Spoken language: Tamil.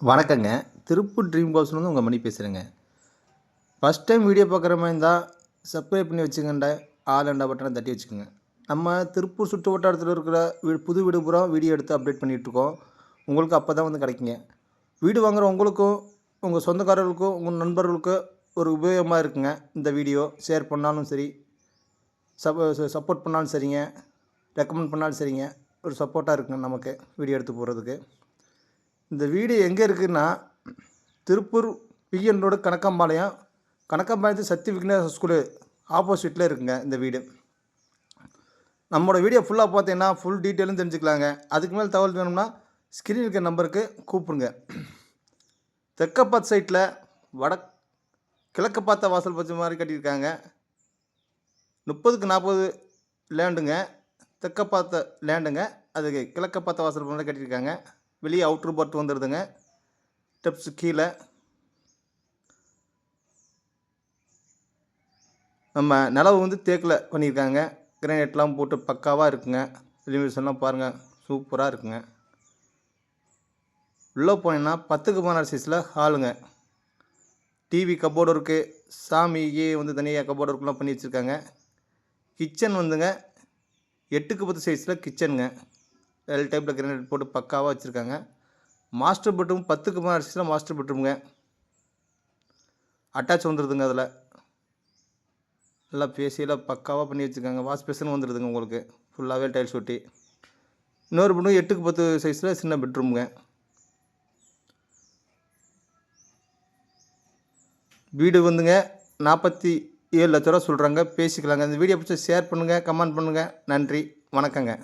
வணக்கங்க. திருப்பூர் ட்ரீம் ஹவுஸ்லேருந்து உங்கள் மணி பேசுகிறேங்க. ஃபஸ்ட் டைம் வீடியோ பார்க்குற மாதிரி இருந்தால் சப்ஸ்கிரைப் பண்ணி வச்சுக்கோங்க. ஆல் அண்டா பட்டனை தட்டி வச்சுக்கோங்க. நம்ம திருப்பூர் சுற்று வட்டாரத்தில் இருக்கிற புது வீடு பூரா வீடியோ எடுத்து அப்டேட் பண்ணிகிட்ருக்கோம். உங்களுக்கு அப்போ தான் வந்து கிடைக்குங்க. வீடு வாங்குகிற உங்களுக்கும் உங்கள் சொந்தக்காரர்களுக்கும் உங்கள் நண்பர்களுக்கும் ஒரு உபயோகமாக இருக்குங்க. இந்த வீடியோ ஷேர் பண்ணாலும் சரி, சப்போர்ட் பண்ணாலும் சரிங்க, ரெக்கமெண்ட் பண்ணாலும் சரிங்க, ஒரு சப்போர்ட்டாக இருக்குங்க நமக்கு வீடியோ எடுத்து போடுறதுக்கு. இந்த வீடு எங்கே இருக்குதுன்னா, திருப்பூர் பிஎன் ரோடு கணக்கம்பாளையத்து சக்தி விக்னேஸ்வரர் ஸ்கூலு ஆப்போசிட்டில் இருக்குங்க இந்த வீடு. நம்மளோட வீடியோ ஃபுல்லாக பார்த்தீங்கன்னா ஃபுல் டீட்டெயிலும் தெரிஞ்சுக்கலாங்க. அதுக்கு மேலே தகவல் வேணும்னா ஸ்க்ரீன் இருக்கிற நம்பருக்கு கூப்பிடுங்க. தெற்க பார்த்த சைட்டில் கிழக்க பார்த்த வாசல் பச்சை மாதிரி கட்டியிருக்காங்க. 30க்கு 40 லேண்டுங்க. தெற்க பார்த்த லேண்டுங்க. அதுக்கு கிழக்க பார்த்த வாசல் மாதிரி கட்டியிருக்காங்க. வெளியே அவுட்ரு பட்டு வந்துடுதுங்க. ஸ்டெப்ஸு கீழே நம்ம நிலவு வந்து தேக்கில் பண்ணியிருக்காங்க. கிரானைட்லாம் போட்டு பக்காவாக இருக்குங்க. எலிவேஷன்லாம் பாருங்கள், சூப்பராக இருக்குங்க. உள்ளே போனீங்கன்னா 10க்கு 16 சைஸில் ஹாலுங்க. டிவி கப்போர்டு இருக்குது. சாமிக்கு வந்து தனியாக கப்போர்டு ஒர்க்லாம் பண்ணி வச்சுருக்காங்க. கிச்சன் வந்துங்க 8க்கு 10 சைஸில் கிச்சனுங்க. எல் டைப்பில் கிரானைட் போட்டு பக்காவாக வச்சுருக்காங்க. மாஸ்டர் பெட்ரூம் 10க்கு 16 சைஸில் மாஸ்டர் பெட்ரூமுங்க. அட்டாச் வந்துடுதுங்க. அதில் நல்லா பேசியெல்லாம் பக்காவாக பண்ணி வச்சுருக்காங்க. வாஷ் பேஷன் வந்துடுதுங்க உங்களுக்கு ஃபுல்லாகவே டைல்ஸ் ஒட்டி. இன்னொரு பெட்ரூம் 8க்கு 10 சைஸில் சின்ன பெட்ரூமுங்க. வீடு வந்துங்க 47 லட்ச ரூபா சொல்கிறாங்க. பேசிக்கலாங்க. இந்த வீடியோ பிடிச்சி ஷேர் பண்ணுங்கள், கமெண்ட் பண்ணுங்கள். நன்றி, வணக்கங்க.